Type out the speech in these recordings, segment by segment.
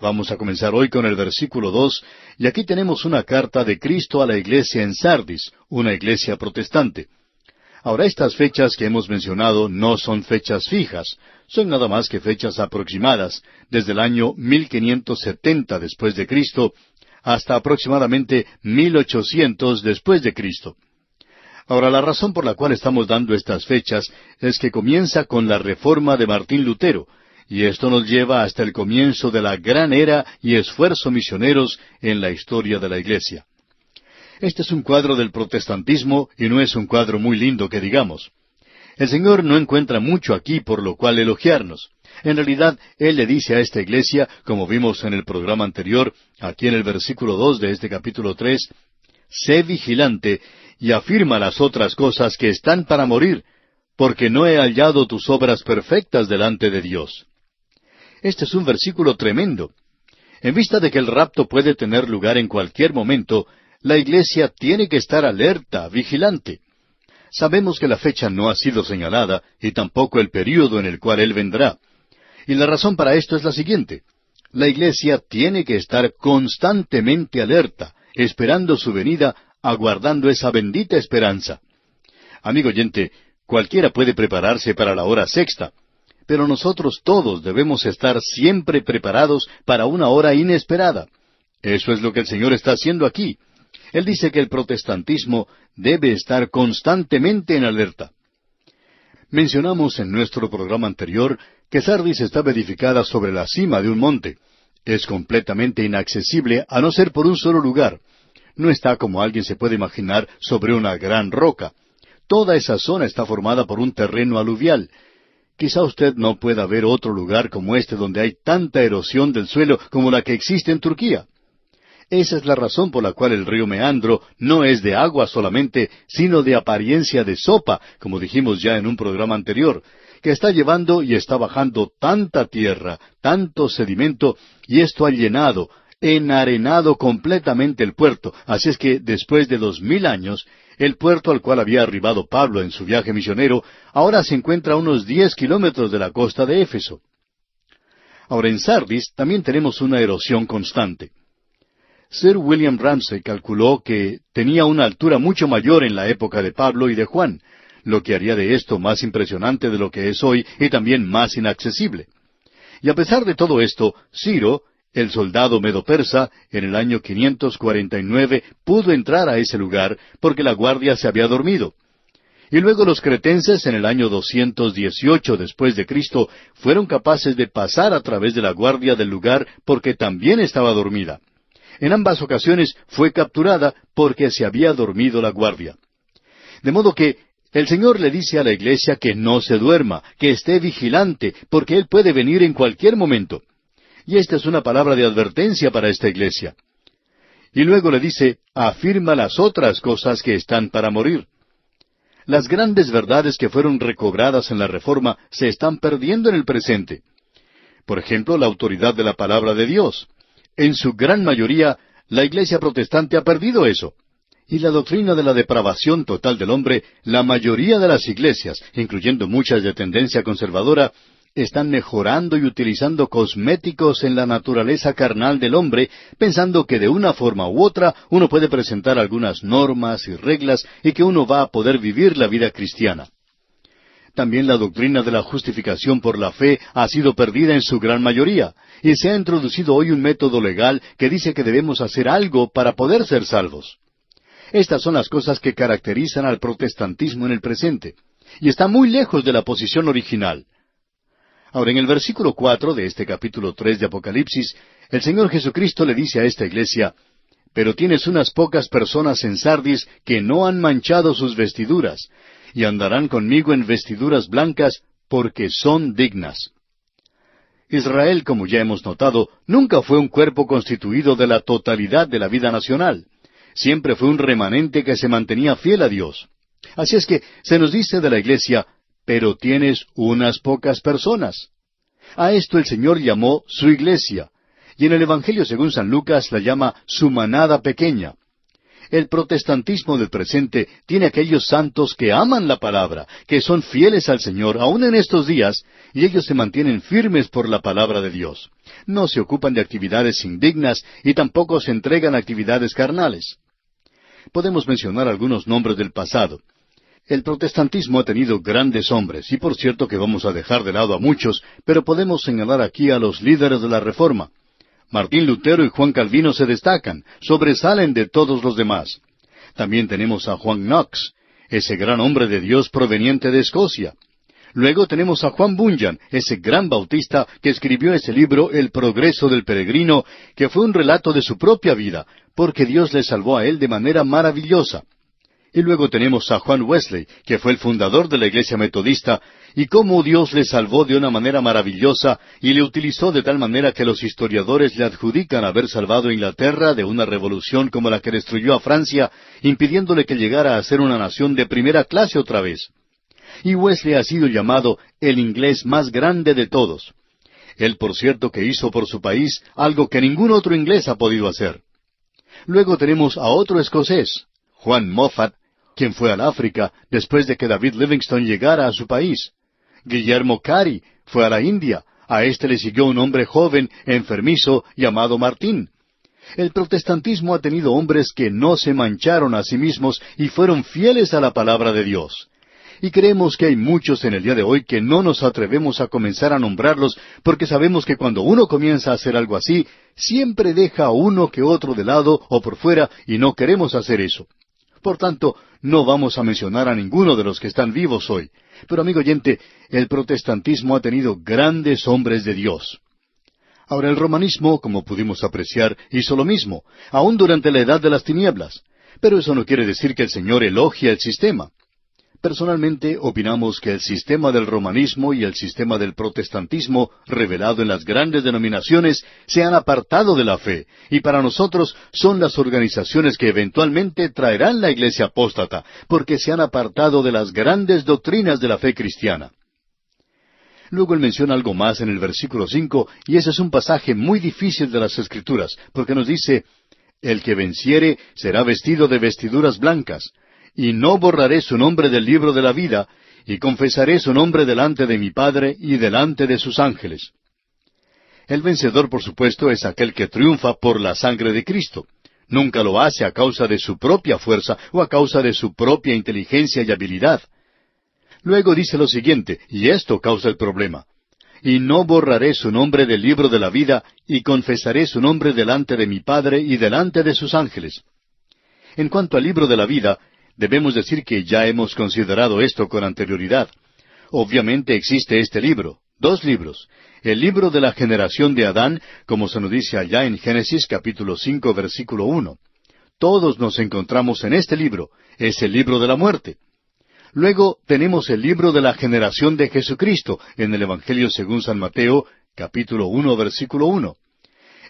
Vamos a comenzar hoy con el versículo 2, y aquí tenemos una carta de Cristo a la iglesia en Sardis, una iglesia protestante. Ahora, estas fechas que hemos mencionado no son fechas fijas, son nada más que fechas aproximadas, desde el año 1570 después de Cristo hasta aproximadamente 1800 después de Cristo. Ahora, la razón por la cual estamos dando estas fechas es que comienza con la reforma de Martín Lutero, y esto nos lleva hasta el comienzo de la gran era y esfuerzo misioneros en la historia de la Iglesia. Este es un cuadro del protestantismo y no es un cuadro muy lindo que digamos. El Señor no encuentra mucho aquí por lo cual elogiarnos. En realidad, Él le dice a esta iglesia, como vimos en el programa anterior, aquí en el versículo 2 de este capítulo 3, «Sé vigilante y afirma las otras cosas que están para morir, porque no he hallado tus obras perfectas delante de Dios». Este es un versículo tremendo. En vista de que el rapto puede tener lugar en cualquier momento, la iglesia tiene que estar alerta, vigilante. Sabemos que la fecha no ha sido señalada y tampoco el período en el cual Él vendrá. Y la razón para esto es la siguiente. La iglesia tiene que estar constantemente alerta, esperando su venida, aguardando esa bendita esperanza. Amigo oyente, cualquiera puede prepararse para la hora sexta, pero nosotros todos debemos estar siempre preparados para una hora inesperada. Eso es lo que el Señor está haciendo aquí. Él dice que el protestantismo debe estar constantemente en alerta. Mencionamos en nuestro programa anterior que Sardis estaba edificada sobre la cima de un monte. Es completamente inaccesible a no ser por un solo lugar. No está como alguien se puede imaginar sobre una gran roca. Toda esa zona está formada por un terreno aluvial. Quizá usted no pueda ver otro lugar como este donde hay tanta erosión del suelo como la que existe en Turquía. Esa es la razón por la cual el río Meandro no es de agua solamente, sino de apariencia de sopa, como dijimos ya en un programa anterior, que está llevando y está bajando tanta tierra, tanto sedimento, y esto ha llenado, enarenado completamente el puerto. Así es que después de 2000 años, el puerto al cual había arribado Pablo en su viaje misionero, ahora se encuentra a unos 10 kilómetros de la costa de Éfeso. Ahora, en Sardis también tenemos una erosión constante. Sir William Ramsay calculó que tenía una altura mucho mayor en la época de Pablo y de Juan, lo que haría de esto más impresionante de lo que es hoy y también más inaccesible. Y a pesar de todo esto, Ciro, el soldado medo-persa, en el año 549 pudo entrar a ese lugar porque la guardia se había dormido. Y luego los cretenses en el año 218 después de Cristo fueron capaces de pasar a través de la guardia del lugar porque también estaba dormida. En ambas ocasiones fue capturada porque se había dormido la guardia. De modo que el Señor le dice a la iglesia que no se duerma, que esté vigilante, porque Él puede venir en cualquier momento. Y esta es una palabra de advertencia para esta iglesia. Y luego le dice, afirma las otras cosas que están para morir. Las grandes verdades que fueron recobradas en la Reforma se están perdiendo en el presente. Por ejemplo, la autoridad de la palabra de Dios. En su gran mayoría, la iglesia protestante ha perdido eso. Y la doctrina de la depravación total del hombre, la mayoría de las iglesias, incluyendo muchas de tendencia conservadora, están mejorando y utilizando cosméticos en la naturaleza carnal del hombre, pensando que de una forma u otra uno puede presentar algunas normas y reglas y que uno va a poder vivir la vida cristiana. También la doctrina de la justificación por la fe ha sido perdida en su gran mayoría, y se ha introducido hoy un método legal que dice que debemos hacer algo para poder ser salvos. Estas son las cosas que caracterizan al protestantismo en el presente, y está muy lejos de la posición original. Ahora, en el versículo 4 de este capítulo 3 de Apocalipsis, el Señor Jesucristo le dice a esta iglesia, «Pero tienes unas pocas personas en Sardis que no han manchado sus vestiduras, y andarán conmigo en vestiduras blancas, porque son dignas». Israel, como ya hemos notado, nunca fue un cuerpo constituido de la totalidad de la vida nacional. Siempre fue un remanente que se mantenía fiel a Dios. Así es que se nos dice de la iglesia, «Pero tienes unas pocas personas». A esto el Señor llamó su iglesia, y en el Evangelio según San Lucas la llama su manada pequeña. El protestantismo del presente tiene aquellos santos que aman la palabra, que son fieles al Señor, aun en estos días, y ellos se mantienen firmes por la palabra de Dios. No se ocupan de actividades indignas y tampoco se entregan a actividades carnales. Podemos mencionar algunos nombres del pasado. El protestantismo ha tenido grandes hombres, y por cierto que vamos a dejar de lado a muchos, pero podemos señalar aquí a los líderes de la Reforma. Martín Lutero y Juan Calvino se destacan, sobresalen de todos los demás. También tenemos a Juan Knox, ese gran hombre de Dios proveniente de Escocia. Luego tenemos a Juan Bunyan, ese gran bautista que escribió ese libro, El progreso del peregrino, que fue un relato de su propia vida, porque Dios le salvó a él de manera maravillosa. Y luego tenemos a Juan Wesley, que fue el fundador de la Iglesia Metodista, y cómo Dios le salvó de una manera maravillosa y le utilizó de tal manera que los historiadores le adjudican haber salvado a Inglaterra de una revolución como la que destruyó a Francia, impidiéndole que llegara a ser una nación de primera clase otra vez. Y Wesley ha sido llamado el inglés más grande de todos. Él, por cierto, que hizo por su país algo que ningún otro inglés ha podido hacer. Luego tenemos a otro escocés, Juan Moffat, quien fue al África después de que David Livingstone llegara a su país. Guillermo Cary fue a la India. A éste le siguió un hombre joven, enfermizo, llamado Martín. El protestantismo ha tenido hombres que no se mancharon a sí mismos y fueron fieles a la palabra de Dios. Y creemos que hay muchos en el día de hoy que no nos atrevemos a comenzar a nombrarlos porque sabemos que cuando uno comienza a hacer algo así, siempre deja a uno que otro de lado o por fuera y no queremos hacer eso. Por tanto, no vamos a mencionar a ninguno de los que están vivos hoy. Pero, amigo oyente, el protestantismo ha tenido grandes hombres de Dios. Ahora, el romanismo, como pudimos apreciar, hizo lo mismo, aún durante la edad de las tinieblas. Pero eso no quiere decir que el Señor elogia el sistema. Personalmente, opinamos que el sistema del romanismo y el sistema del protestantismo, revelado en las grandes denominaciones, se han apartado de la fe, y para nosotros son las organizaciones que eventualmente traerán la iglesia apóstata, porque se han apartado de las grandes doctrinas de la fe cristiana. Luego él menciona algo más en el versículo 5, y ese es un pasaje muy difícil de las Escrituras, porque nos dice, «El que venciere será vestido de vestiduras blancas, y no borraré su nombre del libro de la vida, y confesaré su nombre delante de mi Padre y delante de sus ángeles». El vencedor, por supuesto, es aquel que triunfa por la sangre de Cristo. Nunca lo hace a causa de su propia fuerza o a causa de su propia inteligencia y habilidad. Luego dice lo siguiente, y esto causa el problema. «Y no borraré su nombre del libro de la vida, y confesaré su nombre delante de mi Padre y delante de sus ángeles». En cuanto al libro de la vida, debemos decir que ya hemos considerado esto con anterioridad. Obviamente existe este libro, 2 libros. El libro de la generación de Adán, como se nos dice allá en Génesis capítulo 5, versículo 1. Todos nos encontramos en este libro, es el libro de la muerte. Luego tenemos el libro de la generación de Jesucristo, en el Evangelio según San Mateo, capítulo 1, versículo 1.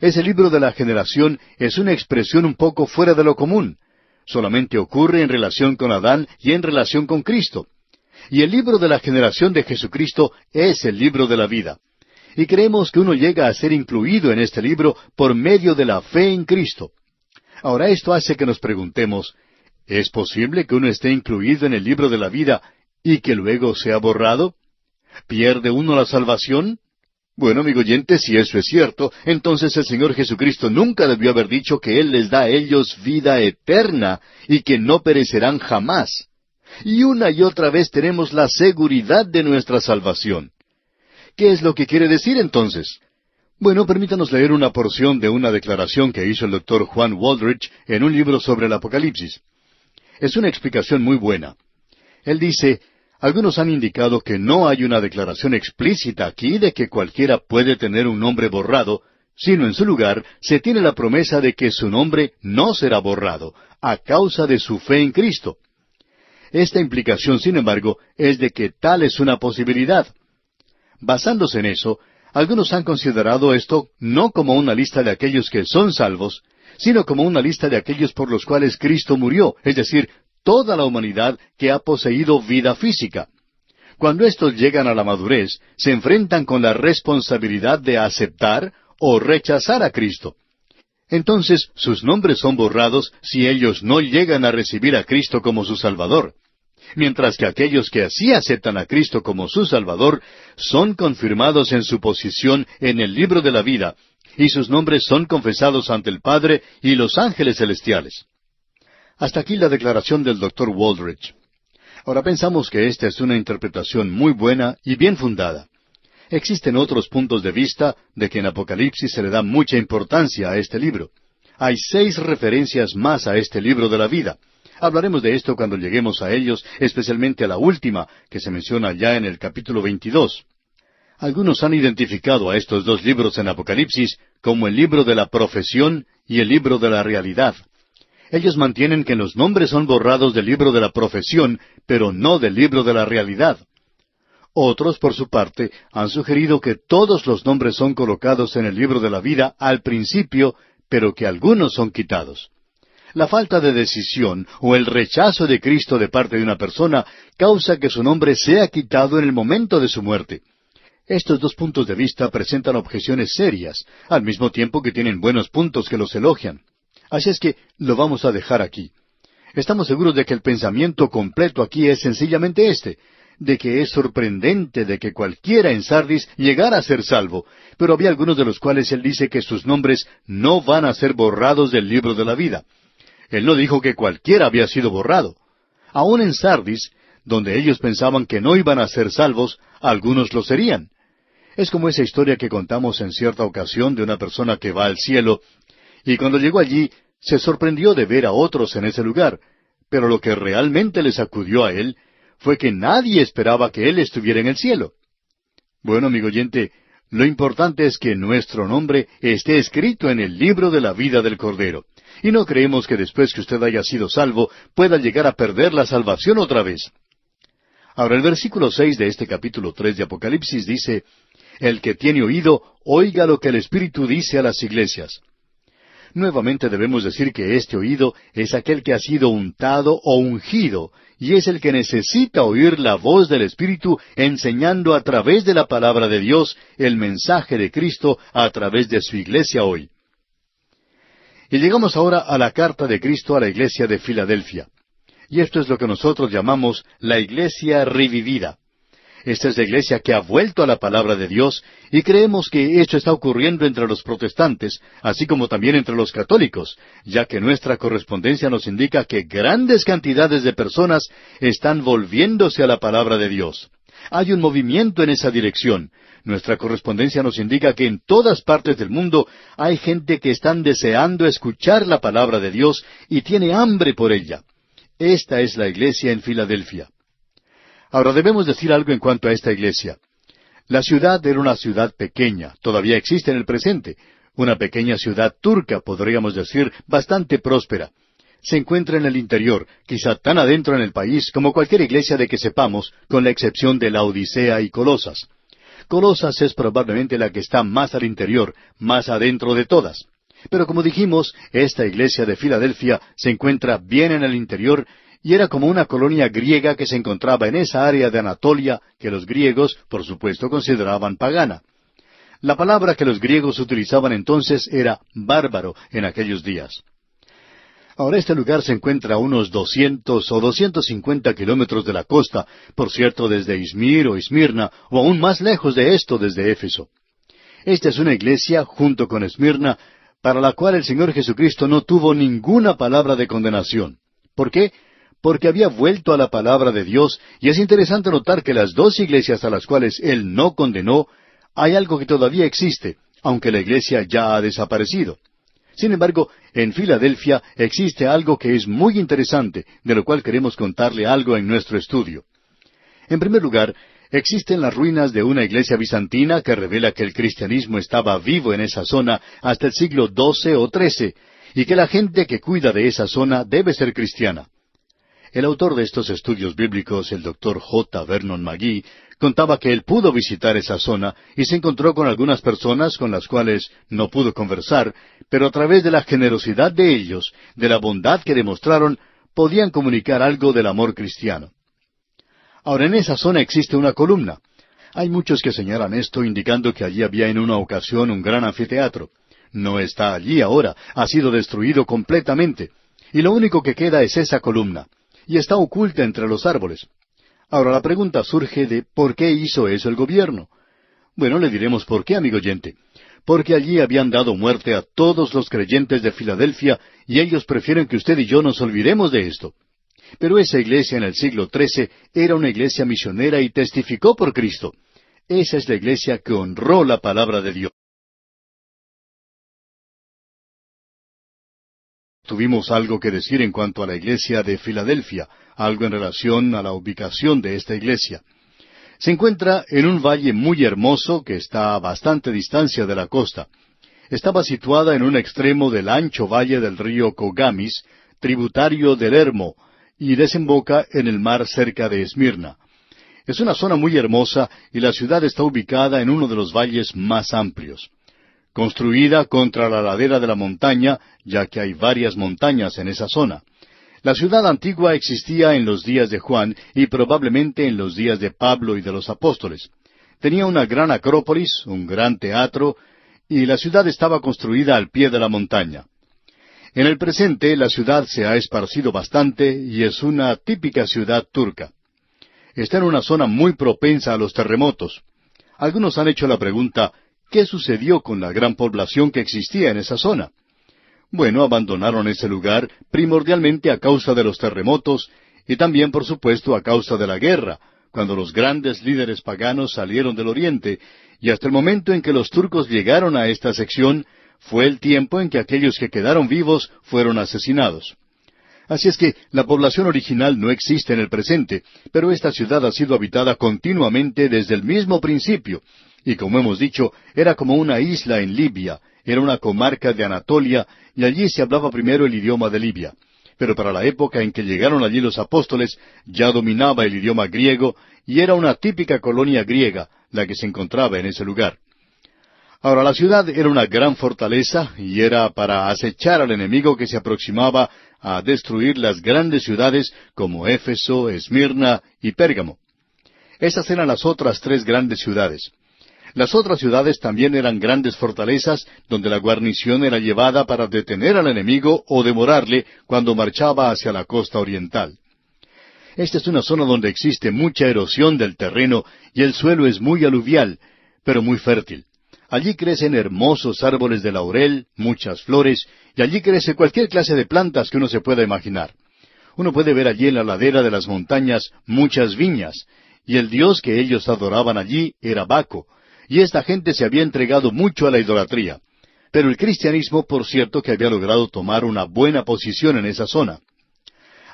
Ese libro de la generación es una expresión un poco fuera de lo común. Solamente ocurre en relación con Adán y en relación con Cristo. Y el libro de la generación de Jesucristo es el libro de la vida. Y creemos que uno llega a ser incluido en este libro por medio de la fe en Cristo. Ahora esto hace que nos preguntemos, ¿es posible que uno esté incluido en el libro de la vida y que luego sea borrado? ¿Pierde uno la salvación? Bueno, amigo oyente, si eso es cierto, entonces el Señor Jesucristo nunca debió haber dicho que Él les da a ellos vida eterna y que no perecerán jamás. Y una y otra vez tenemos la seguridad de nuestra salvación. ¿Qué es lo que quiere decir entonces? Bueno, permítanos leer una porción de una declaración que hizo el doctor Juan Waldrich en un libro sobre el Apocalipsis. Es una explicación muy buena. Él dice, algunos han indicado que no hay una declaración explícita aquí de que cualquiera puede tener un nombre borrado, sino en su lugar se tiene la promesa de que su nombre no será borrado, a causa de su fe en Cristo. Esta implicación, sin embargo, es de que tal es una posibilidad. Basándose en eso, algunos han considerado esto no como una lista de aquellos que son salvos, sino como una lista de aquellos por los cuales Cristo murió, es decir, toda la humanidad que ha poseído vida física. Cuando estos llegan a la madurez, se enfrentan con la responsabilidad de aceptar o rechazar a Cristo. entonces sus nombres son borrados si ellos no llegan a recibir a Cristo como su Salvador. Mientras que aquellos que así aceptan a Cristo como su Salvador son confirmados en su posición en el libro de la vida, y sus nombres son confesados ante el Padre y los ángeles celestiales. Hasta aquí la declaración del Dr. Waldrich. Ahora pensamos que esta es una interpretación muy buena y bien fundada. Existen otros puntos de vista de que en Apocalipsis se le da mucha importancia a este libro. Hay 6 referencias más a este libro de la vida. Hablaremos de esto cuando lleguemos a ellos, especialmente a la última, que se menciona ya en el capítulo 22. Algunos han identificado a estos 2 libros en Apocalipsis como el libro de la profesión y el libro de la realidad. Ellos mantienen que los nombres son borrados del libro de la profesión, pero no del libro de la realidad. Otros, por su parte, han sugerido que todos los nombres son colocados en el libro de la vida al principio, pero que algunos son quitados. La falta de decisión o el rechazo de Cristo de parte de una persona causa que su nombre sea quitado en el momento de su muerte. Estos 2 puntos de vista presentan objeciones serias, al mismo tiempo que tienen buenos puntos que los elogian. Así es que lo vamos a dejar aquí. Estamos seguros de que el pensamiento completo aquí es sencillamente este, de que es sorprendente de que cualquiera en Sardis llegara a ser salvo, pero había algunos de los cuales él dice que sus nombres no van a ser borrados del libro de la vida. Él no dijo que cualquiera había sido borrado. Aún en Sardis, donde ellos pensaban que no iban a ser salvos, algunos lo serían. Es como esa historia que contamos en cierta ocasión de una persona que va al cielo, y cuando llegó allí se sorprendió de ver a otros en ese lugar, pero lo que realmente le sacudió a él fue que nadie esperaba que él estuviera en el cielo. Bueno, amigo oyente, lo importante es que nuestro nombre esté escrito en el libro de la vida del Cordero. Y no creemos que después que usted haya sido salvo, pueda llegar a perder la salvación otra vez. Ahora el versículo 6 de este capítulo 3 de Apocalipsis dice, «El que tiene oído, oiga lo que el Espíritu dice a las iglesias». Nuevamente debemos decir que este oído es aquel que ha sido untado o ungido, y es el que necesita oír la voz del Espíritu enseñando a través de la palabra de Dios el mensaje de Cristo a través de su iglesia hoy. Y llegamos ahora a la carta de Cristo a la iglesia de Filadelfia. Y esto es lo que nosotros llamamos la iglesia revivida. Esta es la iglesia que ha vuelto a la palabra de Dios, y creemos que esto está ocurriendo entre los protestantes, así como también entre los católicos, ya que nuestra correspondencia nos indica que grandes cantidades de personas están volviéndose a la palabra de Dios. Hay un movimiento en esa dirección. Nuestra correspondencia nos indica que en todas partes del mundo hay gente que están deseando escuchar la palabra de Dios y tiene hambre por ella. Esta es la iglesia en Filadelfia. Ahora debemos decir algo en cuanto a esta iglesia. La ciudad era una ciudad pequeña, todavía existe en el presente, una pequeña ciudad turca, podríamos decir, bastante próspera. Se encuentra en el interior, quizá tan adentro en el país como cualquier iglesia de que sepamos, con la excepción de Laodicea y Colosas. Colosas es probablemente la que está más al interior, más adentro de todas. Pero como dijimos, esta iglesia de Filadelfia se encuentra bien en el interior, y era como una colonia griega que se encontraba en esa área de Anatolia que los griegos, por supuesto, consideraban pagana. La palabra que los griegos utilizaban entonces era bárbaro en aquellos días. Ahora este lugar se encuentra a unos 200 o 250 kilómetros de la costa, por cierto, desde Izmir o Esmirna, o aún más lejos de esto desde Éfeso. Esta es una iglesia, junto con Esmirna, para la cual el Señor Jesucristo no tuvo ninguna palabra de condenación. ¿Por qué? Porque había vuelto a la palabra de Dios, y es interesante notar que las 2 iglesias a las cuales Él no condenó, hay algo que todavía existe, aunque la iglesia ya ha desaparecido. Sin embargo, en Filadelfia existe algo que es muy interesante, de lo cual queremos contarle algo en nuestro estudio. En primer lugar, existen las ruinas de una iglesia bizantina que revela que el cristianismo estaba vivo en esa zona hasta el siglo XII o XIII, y que la gente que cuida de esa zona debe ser cristiana. El autor de estos estudios bíblicos, el Dr. J. Vernon McGee, contaba que él pudo visitar esa zona y se encontró con algunas personas con las cuales no pudo conversar, pero a través de la generosidad de ellos, de la bondad que demostraron, podían comunicar algo del amor cristiano. Ahora, en esa zona existe una columna. Hay muchos que señalan esto indicando que allí había en una ocasión un gran anfiteatro. No está allí ahora, ha sido destruido completamente. Y lo único que queda es esa columna, y está oculta entre los árboles. Ahora la pregunta surge de ¿por qué hizo eso el gobierno? Bueno, le diremos por qué, amigo oyente. Porque allí habían dado muerte a todos los creyentes de Filadelfia, y ellos prefieren que usted y yo nos olvidemos de esto. Pero esa iglesia en el siglo XIII era una iglesia misionera y testificó por Cristo. Esa es la iglesia que honró la palabra de Dios. Tuvimos algo que decir en cuanto a la iglesia de Filadelfia, algo en relación a la ubicación de esta iglesia. Se encuentra en un valle muy hermoso que está a bastante distancia de la costa. Estaba situada en un extremo del ancho valle del río Cogamis, tributario del Hermo, y desemboca en el mar cerca de Esmirna. Es una zona muy hermosa y la ciudad está ubicada en uno de los valles más amplios. Construida contra la ladera de la montaña, ya que hay varias montañas en esa zona. La ciudad antigua existía en los días de Juan y probablemente en los días de Pablo y de los apóstoles. Tenía una gran acrópolis, un gran teatro, y la ciudad estaba construida al pie de la montaña. En el presente la ciudad se ha esparcido bastante y es una típica ciudad turca. Está en una zona muy propensa a los terremotos. Algunos han hecho la pregunta, ¿qué sucedió con la gran población que existía en esa zona? Bueno, abandonaron ese lugar primordialmente a causa de los terremotos y también, por supuesto, a causa de la guerra, cuando los grandes líderes paganos salieron del oriente, y hasta el momento en que los turcos llegaron a esta sección, fue el tiempo en que aquellos que quedaron vivos fueron asesinados. Así es que la población original no existe en el presente, pero esta ciudad ha sido habitada continuamente desde el mismo principio, y como hemos dicho, era como una isla en Libia, era una comarca de Anatolia, y allí se hablaba primero el idioma de Libia. Pero para la época en que llegaron allí los apóstoles, ya dominaba el idioma griego, y era una típica colonia griega, la que se encontraba en ese lugar. Ahora, la ciudad era una gran fortaleza, y era para acechar al enemigo que se aproximaba a destruir las grandes ciudades como Éfeso, Esmirna y Pérgamo. Esas eran las otras tres grandes ciudades. Las otras ciudades también eran grandes fortalezas donde la guarnición era llevada para detener al enemigo o demorarle cuando marchaba hacia la costa oriental. Esta es una zona donde existe mucha erosión del terreno y el suelo es muy aluvial, pero muy fértil. Allí crecen hermosos árboles de laurel, muchas flores, y allí crece cualquier clase de plantas que uno se pueda imaginar. Uno puede ver allí en la ladera de las montañas muchas viñas, y el dios que ellos adoraban allí era Baco, y esta gente se había entregado mucho a la idolatría. Pero el cristianismo, por cierto, que había logrado tomar una buena posición en esa zona.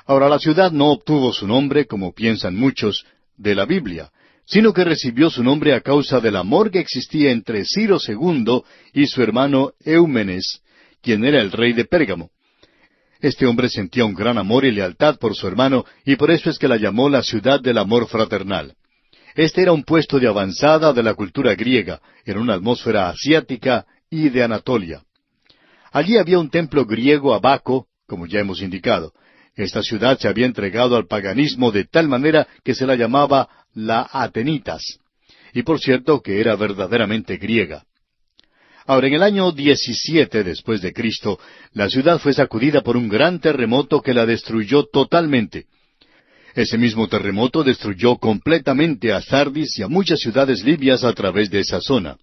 Ahora, la ciudad no obtuvo su nombre, como piensan muchos, de la Biblia, sino que recibió su nombre a causa del amor que existía entre Ciro II y su hermano Eumenes, quien era el rey de Pérgamo. Este hombre sentía un gran amor y lealtad por su hermano, y por eso es que la llamó la ciudad del amor fraternal. Este era un puesto de avanzada de la cultura griega, en una atmósfera asiática y de Anatolia. Allí había un templo griego a Baco, como ya hemos indicado. Esta ciudad se había entregado al paganismo de tal manera que se la llamaba la Atenitas. Y por cierto que era verdaderamente griega. Ahora, en el año 17 después de Cristo, la ciudad fue sacudida por un gran terremoto que la destruyó totalmente. Ese mismo terremoto destruyó completamente a Sardis y a muchas ciudades libias a través de esa zona.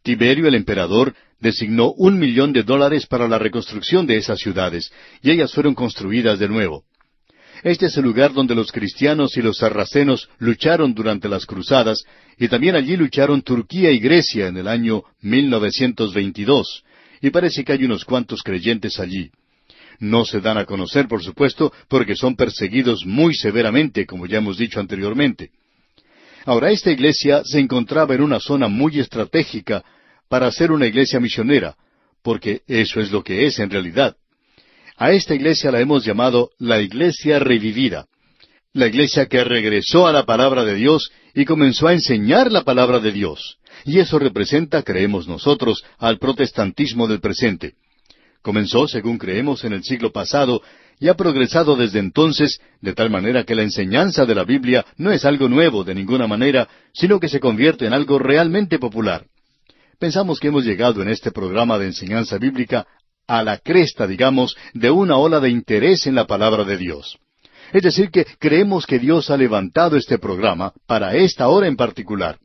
Tiberio el emperador designó $1,000,000 para la reconstrucción de esas ciudades, y ellas fueron construidas de nuevo. Este es el lugar donde los cristianos y los sarracenos lucharon durante las cruzadas, y también allí lucharon Turquía y Grecia en el año 1922, y parece que hay unos cuantos creyentes allí. No se dan a conocer, por supuesto, porque son perseguidos muy severamente, como ya hemos dicho anteriormente. Ahora, esta iglesia se encontraba en una zona muy estratégica para ser una iglesia misionera, porque eso es lo que es en realidad. A esta iglesia la hemos llamado la iglesia revivida, la iglesia que regresó a la palabra de Dios y comenzó a enseñar la palabra de Dios. Y eso representa, creemos nosotros, al protestantismo del presente. Comenzó, según creemos, en el siglo pasado y ha progresado desde entonces, de tal manera que la enseñanza de la Biblia no es algo nuevo de ninguna manera, sino que se convierte en algo realmente popular. Pensamos que hemos llegado en este programa de enseñanza bíblica a la cresta, digamos, de una ola de interés en la palabra de Dios. Es decir, que creemos que Dios ha levantado este programa para esta hora en particular.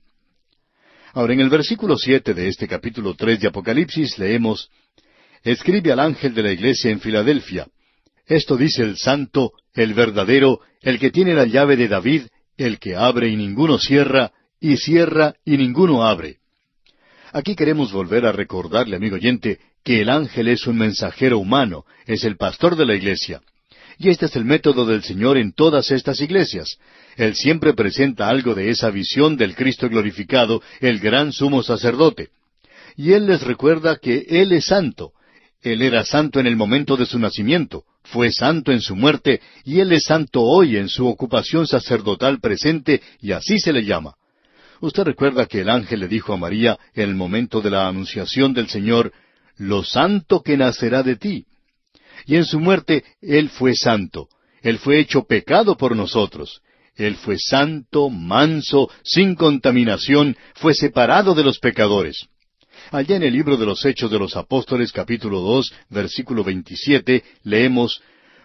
Ahora, en el versículo 7 de este capítulo 3 de Apocalipsis leemos: «Escribe al ángel de la iglesia en Filadelfia. Esto dice el santo, el verdadero, el que tiene la llave de David, el que abre y ninguno cierra, y cierra y ninguno abre». Aquí queremos volver a recordarle, amigo oyente, que el ángel es un mensajero humano, es el pastor de la iglesia. Y este es el método del Señor en todas estas iglesias. Él siempre presenta algo de esa visión del Cristo glorificado, el gran sumo sacerdote. Y Él les recuerda que Él es santo. Él era santo en el momento de su nacimiento, fue santo en su muerte, y Él es santo hoy en su ocupación sacerdotal presente, y así se le llama. Usted recuerda que el ángel le dijo a María en el momento de la anunciación del Señor: «Lo santo que nacerá de ti». Y en su muerte Él fue santo. Él fue hecho pecado por nosotros. Él fue santo, manso, sin contaminación, fue separado de los pecadores. Allá en el libro de los Hechos de los Apóstoles, capítulo 2, versículo 27, leemos: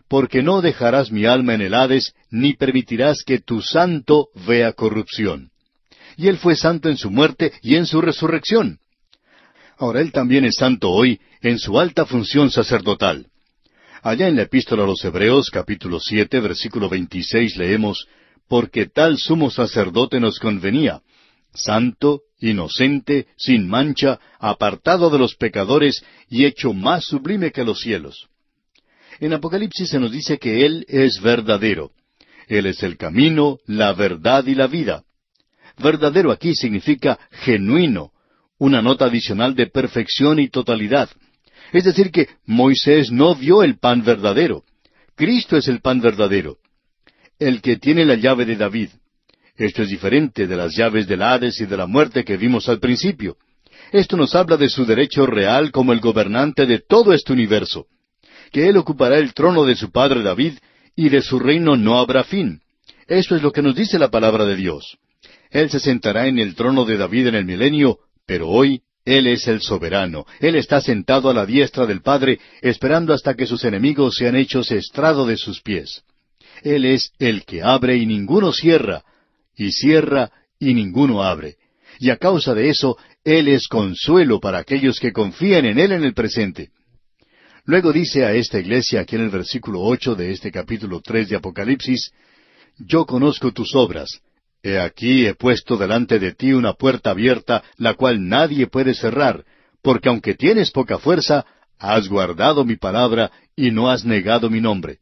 «Porque no dejarás mi alma en el Hades, ni permitirás que tu santo vea corrupción». Y Él fue santo en su muerte y en su resurrección. Ahora Él también es santo hoy en su alta función sacerdotal. Allá en la Epístola a los Hebreos, capítulo 7, versículo 26, leemos: «Porque tal sumo sacerdote nos convenía, santo, inocente, sin mancha, apartado de los pecadores y hecho más sublime que los cielos». En Apocalipsis se nos dice que Él es verdadero. Él es el camino, la verdad y la vida. Verdadero aquí significa genuino, una nota adicional de perfección y totalidad. Es decir, que Moisés no vio el pan verdadero. Cristo es el pan verdadero. El que tiene la llave de David. Esto es diferente de las llaves del Hades y de la muerte que vimos al principio. Esto nos habla de su derecho real como el gobernante de todo este universo. Que Él ocupará el trono de su padre David, y de su reino no habrá fin. Eso es lo que nos dice la palabra de Dios. Él se sentará en el trono de David en el milenio, pero hoy Él es el soberano. Él está sentado a la diestra del Padre, esperando hasta que sus enemigos sean hechos estrado de sus pies. Él es el que abre y ninguno cierra, y cierra y ninguno abre. Y a causa de eso, Él es consuelo para aquellos que confían en Él en el presente. Luego dice a esta iglesia aquí en el versículo 8 de este capítulo 3 de Apocalipsis: «Yo conozco tus obras. He aquí he puesto delante de ti una puerta abierta, la cual nadie puede cerrar, porque aunque tienes poca fuerza, has guardado mi palabra y no has negado mi nombre».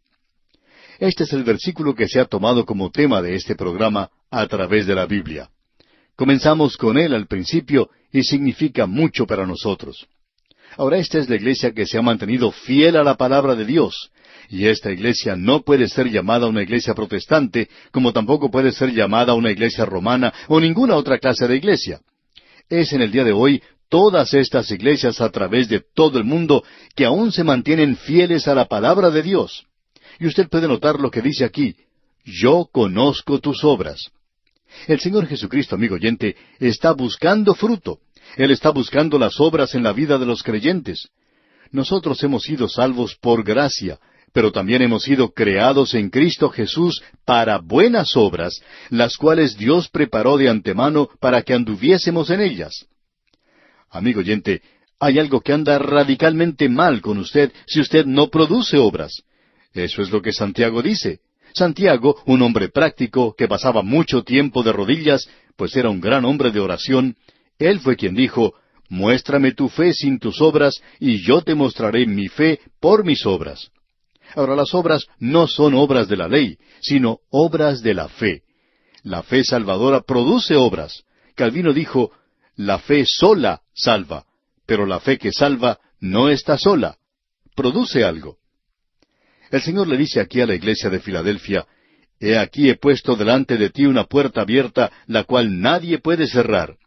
Este es el versículo que se ha tomado como tema de este programa a través de la Biblia. Comenzamos con él al principio y significa mucho para nosotros. Ahora, esta es la iglesia que se ha mantenido fiel a la palabra de Dios. Y esta iglesia no puede ser llamada una iglesia protestante, como tampoco puede ser llamada una iglesia romana o ninguna otra clase de iglesia. Es en el día de hoy todas estas iglesias a través de todo el mundo que aún se mantienen fieles a la palabra de Dios. Y usted puede notar lo que dice aquí: «Yo conozco tus obras». El Señor Jesucristo, amigo oyente, está buscando fruto. Él está buscando las obras en la vida de los creyentes. Nosotros hemos sido salvos por gracia, pero también hemos sido creados en Cristo Jesús para buenas obras, las cuales Dios preparó de antemano para que anduviésemos en ellas. Amigo oyente, hay algo que anda radicalmente mal con usted si usted no produce obras. Eso es lo que Santiago dice. Santiago, un hombre práctico que pasaba mucho tiempo de rodillas, pues era un gran hombre de oración, él fue quien dijo: «Muéstrame tu fe sin tus obras, y yo te mostraré mi fe por mis obras». Ahora, las obras no son obras de la ley, sino obras de la fe. La fe salvadora produce obras. Calvino dijo: «La fe sola salva, pero la fe que salva no está sola. Produce algo». El Señor le dice aquí a la iglesia de Filadelfia: «He aquí he puesto delante de ti una puerta abierta, la cual nadie puede cerrar».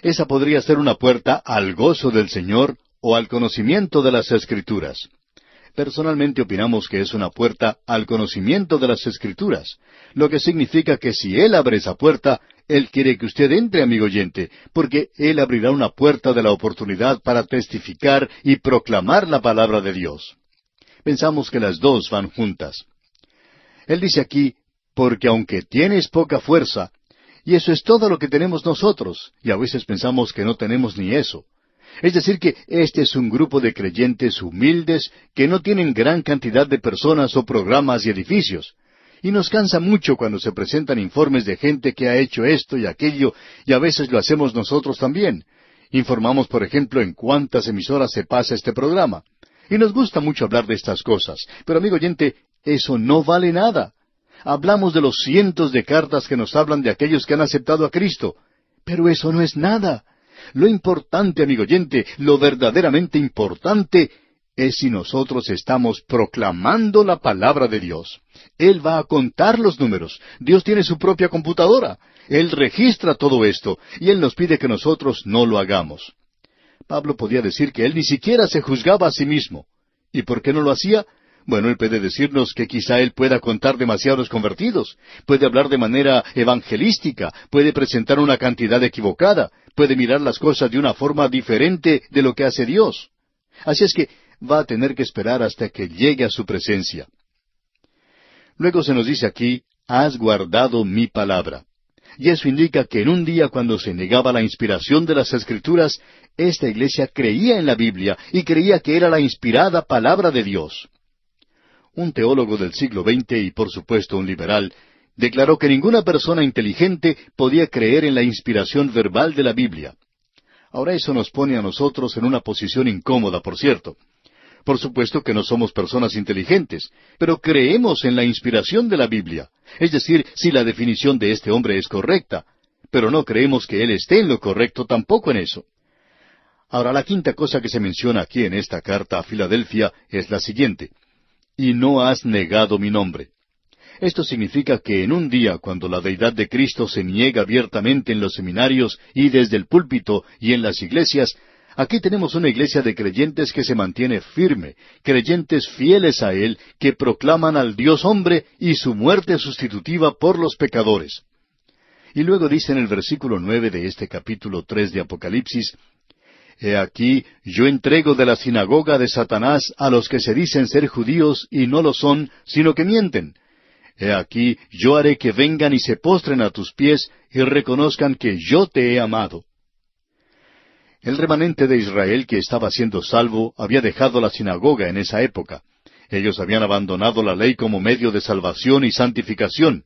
Esa podría ser una puerta al gozo del Señor o al conocimiento de las Escrituras. Personalmente opinamos que es una puerta al conocimiento de las Escrituras, lo que significa que si Él abre esa puerta, Él quiere que usted entre, amigo oyente, porque Él abrirá una puerta de la oportunidad para testificar y proclamar la palabra de Dios. Pensamos que las dos van juntas. Él dice aquí, porque aunque tienes poca fuerza, y eso es todo lo que tenemos nosotros, y a veces pensamos que no tenemos ni eso. Es decir, que este es un grupo de creyentes humildes que no tienen gran cantidad de personas o programas y edificios. Y nos cansa mucho cuando se presentan informes de gente que ha hecho esto y aquello, y a veces lo hacemos nosotros también. Informamos, por ejemplo, en cuántas emisoras se pasa este programa. Y nos gusta mucho hablar de estas cosas. Pero, amigo oyente, eso no vale nada. Hablamos de los cientos de cartas que nos hablan de aquellos que han aceptado a Cristo. Pero eso no es nada. Lo importante, amigo oyente, lo verdaderamente importante, es si nosotros estamos proclamando la palabra de Dios. Él va a contar los números. Dios tiene su propia computadora. Él registra todo esto, y Él nos pide que nosotros no lo hagamos. Pablo podía decir que él ni siquiera se juzgaba a sí mismo. ¿Y por qué no lo hacía? Bueno, él puede decirnos que quizá él pueda contar demasiados convertidos, puede hablar de manera evangelística, puede presentar una cantidad equivocada, puede mirar las cosas de una forma diferente de lo que hace Dios. Así es que va a tener que esperar hasta que llegue a su presencia. Luego se nos dice aquí, has guardado mi palabra. Y eso indica que en un día cuando se negaba la inspiración de las Escrituras, esta iglesia creía en la Biblia y creía que era la inspirada palabra de Dios. Un teólogo del siglo XX, y por supuesto un liberal, declaró que ninguna persona inteligente podía creer en la inspiración verbal de la Biblia. Ahora eso nos pone a nosotros en una posición incómoda, por cierto. Por supuesto que no somos personas inteligentes, pero creemos en la inspiración de la Biblia. Es decir, si la definición de este hombre es correcta, pero no creemos que él esté en lo correcto tampoco en eso. Ahora, la quinta cosa que se menciona aquí en esta carta a Filadelfia es la siguiente: y no has negado mi nombre. Esto significa que en un día cuando la deidad de Cristo se niega abiertamente en los seminarios y desde el púlpito y en las iglesias, aquí tenemos una iglesia de creyentes que se mantiene firme, creyentes fieles a Él, que proclaman al Dios hombre y su muerte sustitutiva por los pecadores. Y luego dice en el versículo 9 de este capítulo 3 de Apocalipsis, He aquí, yo entrego de la sinagoga de Satanás a los que se dicen ser judíos y no lo son, sino que mienten. He aquí, yo haré que vengan y se postren a tus pies y reconozcan que yo te he amado. El remanente de Israel que estaba siendo salvo había dejado la sinagoga en esa época. Ellos habían abandonado la ley como medio de salvación y santificación.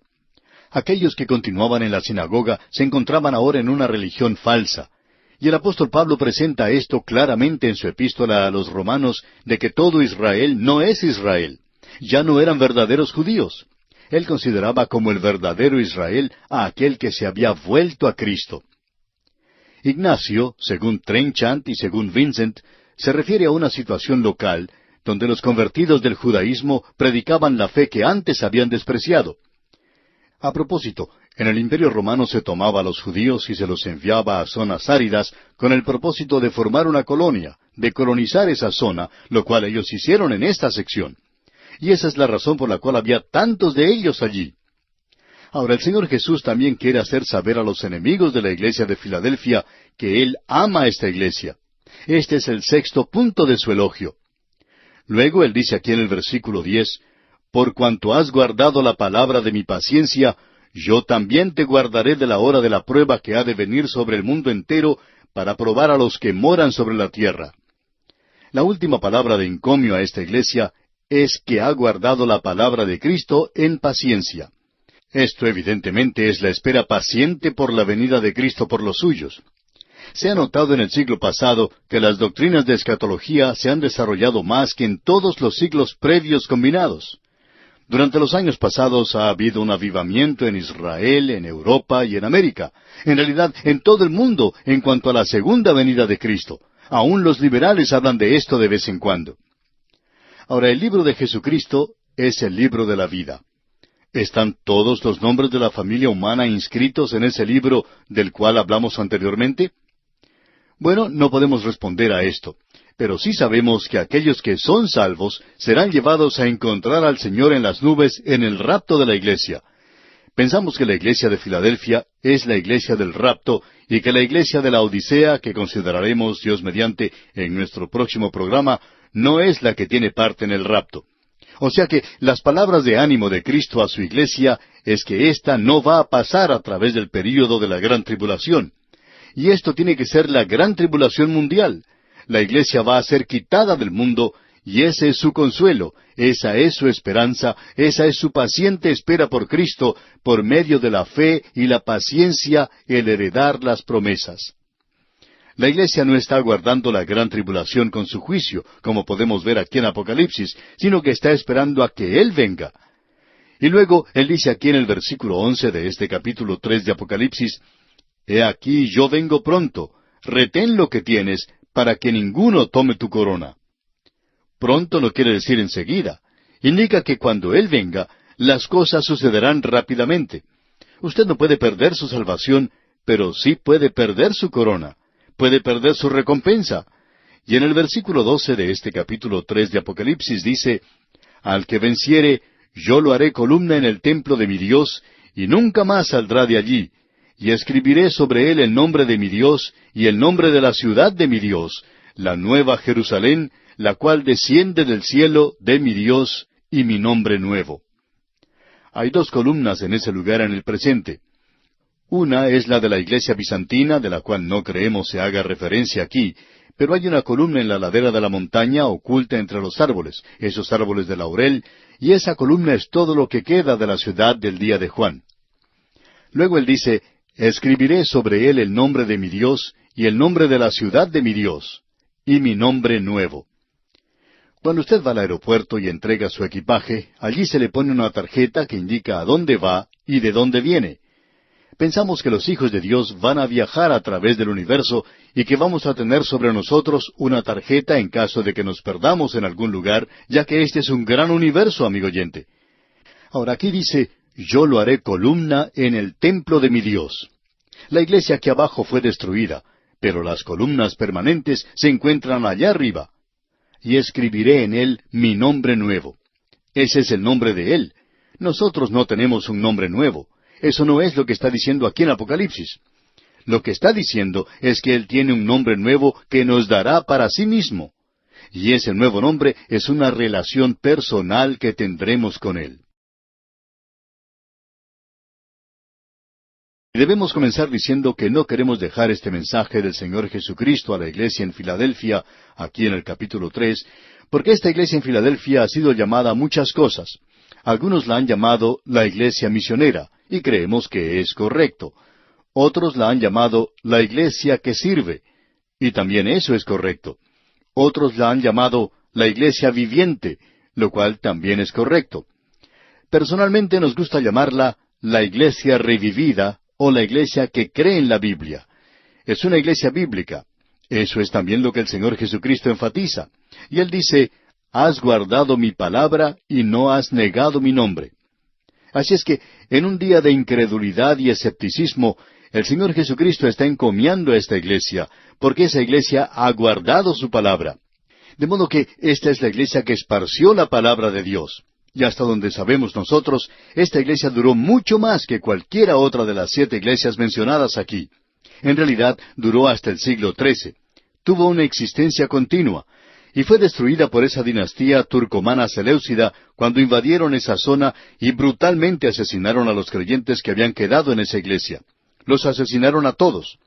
Aquellos que continuaban en la sinagoga se encontraban ahora en una religión falsa. Y el apóstol Pablo presenta esto claramente en su epístola a los romanos, de que todo Israel no es Israel. Ya no eran verdaderos judíos. Él consideraba como el verdadero Israel a aquel que se había vuelto a Cristo. Ignacio, según Trenchant y según Vincent, se refiere a una situación local, donde los convertidos del judaísmo predicaban la fe que antes habían despreciado. A propósito, en el Imperio Romano se tomaba a los judíos y se los enviaba a zonas áridas con el propósito de formar una colonia, de colonizar esa zona, lo cual ellos hicieron en esta sección. Y esa es la razón por la cual había tantos de ellos allí. Ahora, el Señor Jesús también quiere hacer saber a los enemigos de la iglesia de Filadelfia que Él ama a esta iglesia. Este es el sexto punto de su elogio. Luego Él dice aquí en el versículo 10, Por cuanto has guardado la palabra de mi paciencia, yo también te guardaré de la hora de la prueba que ha de venir sobre el mundo entero para probar a los que moran sobre la tierra. La última palabra de encomio a esta iglesia es que ha guardado la palabra de Cristo en paciencia. Esto evidentemente es la espera paciente por la venida de Cristo por los suyos. Se ha notado en el siglo pasado que las doctrinas de escatología se han desarrollado más que en todos los siglos previos combinados. Durante los años pasados ha habido un avivamiento en Israel, en Europa y en América, en realidad en todo el mundo en cuanto a la segunda venida de Cristo. Aún los liberales hablan de esto de vez en cuando. Ahora, el libro de Jesucristo es el libro de la vida. ¿Están todos los nombres de la familia humana inscritos en ese libro del cual hablamos anteriormente? Bueno, no podemos responder a esto, pero sí sabemos que aquellos que son salvos serán llevados a encontrar al Señor en las nubes en el rapto de la iglesia. Pensamos que la iglesia de Filadelfia es la iglesia del rapto y que la iglesia de la Odisea, que consideraremos Dios mediante en nuestro próximo programa, no es la que tiene parte en el rapto. O sea que las palabras de ánimo de Cristo a su iglesia es que ésta no va a pasar a través del período de la gran tribulación. Y esto tiene que ser la gran tribulación mundial. La iglesia va a ser quitada del mundo, y ese es su consuelo, esa es su esperanza, esa es su paciente espera por Cristo, por medio de la fe y la paciencia, el heredar las promesas. La iglesia no está aguardando la gran tribulación con su juicio, como podemos ver aquí en Apocalipsis, sino que está esperando a que Él venga. Y luego, Él dice aquí en el versículo 11 de este capítulo 3 de Apocalipsis, «He aquí yo vengo pronto, retén lo que tienes, para que ninguno tome tu corona». Pronto no quiere decir enseguida. Indica que cuando Él venga, las cosas sucederán rápidamente. Usted no puede perder su salvación, pero sí puede perder su corona. Puede perder su recompensa. Y en el versículo 12 de este capítulo 3 de Apocalipsis dice, «Al que venciere, yo lo haré columna en el templo de mi Dios, y nunca más saldrá de allí, y escribiré sobre él el nombre de mi Dios, y el nombre de la ciudad de mi Dios, la nueva Jerusalén, la cual desciende del cielo de mi Dios, y mi nombre nuevo». Hay dos columnas en ese lugar en el presente. Una es la de la iglesia bizantina, de la cual no creemos se haga referencia aquí, pero hay una columna en la ladera de la montaña oculta entre los árboles, esos árboles de laurel, y esa columna es todo lo que queda de la ciudad del día de Juan. Luego él dice, «Escribiré sobre él el nombre de mi Dios, y el nombre de la ciudad de mi Dios, y mi nombre nuevo». Cuando usted va al aeropuerto y entrega su equipaje, allí se le pone una tarjeta que indica a dónde va y de dónde viene. Pensamos que los hijos de Dios van a viajar a través del universo y que vamos a tener sobre nosotros una tarjeta en caso de que nos perdamos en algún lugar, ya que este es un gran universo, amigo oyente. Ahora aquí dice, «Yo lo haré columna en el templo de mi Dios». La iglesia aquí abajo fue destruida, pero las columnas permanentes se encuentran allá arriba. «Y escribiré en él mi nombre nuevo». Ese es el nombre de Él. Nosotros no tenemos un nombre nuevo. Eso no es lo que está diciendo aquí en Apocalipsis. Lo que está diciendo es que Él tiene un nombre nuevo que nos dará para sí mismo. Y ese nuevo nombre es una relación personal que tendremos con Él. Y debemos comenzar diciendo que no queremos dejar este mensaje del Señor Jesucristo a la iglesia en Filadelfia, aquí en el capítulo 3, porque esta iglesia en Filadelfia ha sido llamada muchas cosas. Algunos la han llamado la iglesia misionera, y creemos que es correcto. Otros la han llamado la iglesia que sirve, y también eso es correcto. Otros la han llamado la iglesia viviente, lo cual también es correcto. Personalmente nos gusta llamarla la iglesia revivida, o la iglesia que cree en la Biblia. Es una iglesia bíblica. Eso es también lo que el Señor Jesucristo enfatiza. Y Él dice, «Has guardado mi palabra y no has negado mi nombre». Así es que, en un día de incredulidad y escepticismo, el Señor Jesucristo está encomiando a esta iglesia, porque esa iglesia ha guardado su palabra. De modo que esta es la iglesia que esparció la palabra de Dios. Y hasta donde sabemos nosotros, esta iglesia duró mucho más que cualquiera otra de las 7 iglesias mencionadas aquí. En realidad, duró hasta el siglo XIII. Tuvo una existencia continua, y fue destruida por esa dinastía turcomana seleucida cuando invadieron esa zona y brutalmente asesinaron a los creyentes que habían quedado en esa iglesia. Los asesinaron a todos.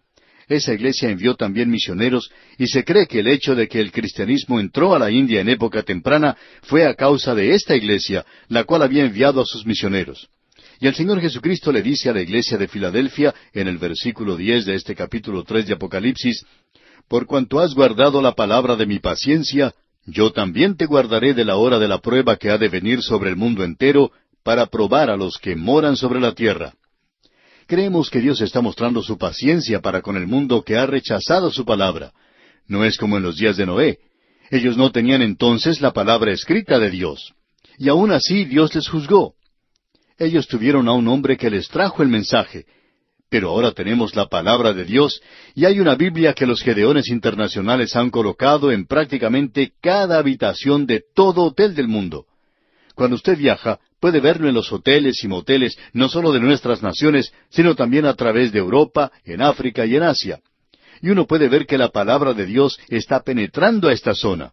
Esa iglesia envió también misioneros, y se cree que el hecho de que el cristianismo entró a la India en época temprana fue a causa de esta iglesia, la cual había enviado a sus misioneros. Y el Señor Jesucristo le dice a la iglesia de Filadelfia, en el versículo 10 de este capítulo 3 de Apocalipsis, «Por cuanto has guardado la palabra de mi paciencia, yo también te guardaré de la hora de la prueba que ha de venir sobre el mundo entero, para probar a los que moran sobre la tierra». Creemos que Dios está mostrando su paciencia para con el mundo que ha rechazado su palabra. No es como en los días de Noé. Ellos no tenían entonces la palabra escrita de Dios. Y aún así Dios les juzgó. Ellos tuvieron a un hombre que les trajo el mensaje. Pero ahora tenemos la palabra de Dios, y hay una Biblia que los Gedeones internacionales han colocado en prácticamente cada habitación de todo hotel del mundo. Cuando usted viaja, Puede verlo en los hoteles y moteles, no solo de nuestras naciones, sino también a través de Europa, en África y en Asia. Y uno puede ver que la palabra de Dios está penetrando a esta zona.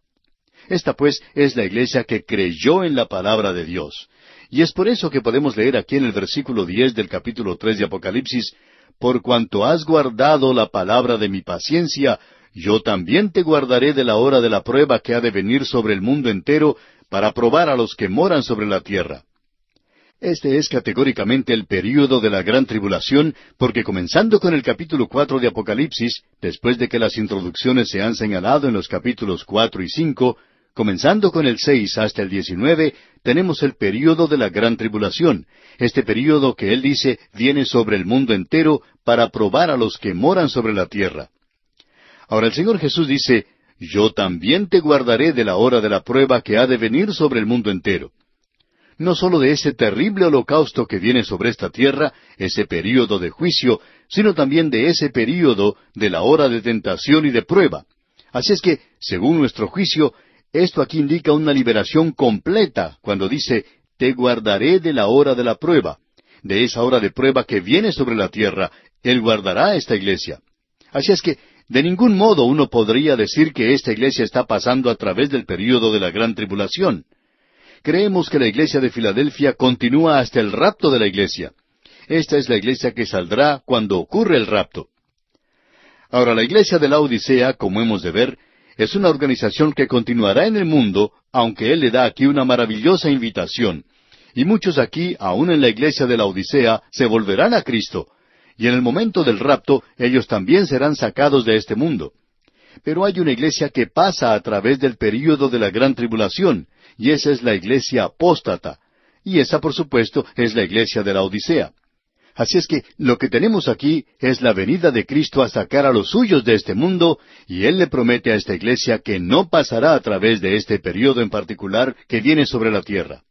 Esta pues es la iglesia que creyó en la palabra de Dios. Y es por eso que podemos leer aquí en el versículo 10 del capítulo 3 de Apocalipsis: por cuanto has guardado la palabra de mi paciencia, yo también te guardaré de la hora de la prueba que ha de venir sobre el mundo entero, para probar a los que moran sobre la tierra. Este es categóricamente el período de la gran tribulación, porque comenzando con el capítulo 4 de Apocalipsis, después de que las introducciones se han señalado en los capítulos 4 y 5, comenzando con el 6 hasta el 19, tenemos el período de la gran tribulación, este período que él dice viene sobre el mundo entero para probar a los que moran sobre la tierra. Ahora el Señor Jesús dice: yo también te guardaré de la hora de la prueba que ha de venir sobre el mundo entero. No sólo de ese terrible holocausto que viene sobre esta tierra, ese período de juicio, sino también de ese período de la hora de tentación y de prueba. Así es que, según nuestro juicio, esto aquí indica una liberación completa cuando dice: te guardaré de la hora de la prueba. De esa hora de prueba que viene sobre la tierra, Él guardará a esta iglesia. Así es que, de ningún modo uno podría decir que esta iglesia está pasando a través del período de la gran tribulación. Creemos que la iglesia de Filadelfia continúa hasta el rapto de la iglesia. Esta es la iglesia que saldrá cuando ocurre el rapto. Ahora, la iglesia de la Odisea, como hemos de ver, es una organización que continuará en el mundo, aunque Él le da aquí una maravillosa invitación. Y muchos aquí, aún en la iglesia de la Odisea, se volverán a Cristo. Y en el momento del rapto, ellos también serán sacados de este mundo. Pero hay una iglesia que pasa a través del período de la gran tribulación, y esa es la iglesia apóstata. Y esa, por supuesto, es la iglesia de la Odisea. Así es que lo que tenemos aquí es la venida de Cristo a sacar a los suyos de este mundo, y Él le promete a esta iglesia que no pasará a través de este período en particular que viene sobre la tierra.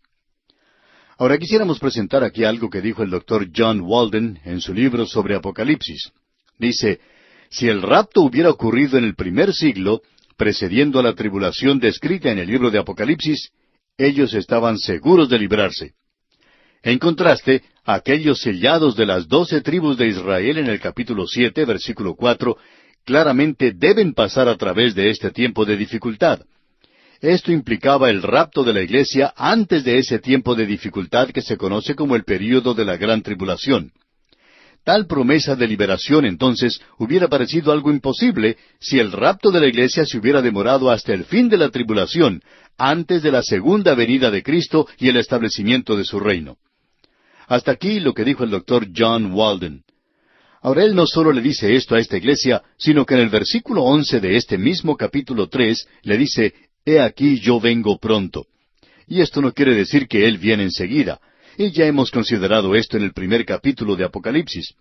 Ahora quisiéramos presentar aquí algo que dijo el Dr. John Walden en su libro sobre Apocalipsis. Dice: si el rapto hubiera ocurrido en el primer siglo, precediendo a la tribulación descrita en el libro de Apocalipsis, ellos estaban seguros de librarse. En contraste, aquellos sellados de las 12 tribus de Israel en el capítulo 7, versículo 4, claramente deben pasar a través de este tiempo de dificultad. Esto implicaba el rapto de la iglesia antes de ese tiempo de dificultad que se conoce como el período de la gran tribulación. Tal promesa de liberación, entonces, hubiera parecido algo imposible si el rapto de la iglesia se hubiera demorado hasta el fin de la tribulación, antes de la segunda venida de Cristo y el establecimiento de su reino. Hasta aquí lo que dijo el Dr. John Walden. Ahora él no solo le dice esto a esta iglesia, sino que en el versículo 11 de este mismo capítulo 3 le dice: he aquí yo vengo pronto. Y esto no quiere decir que Él viene enseguida. Y ya hemos considerado esto en el primer capítulo de Apocalipsis.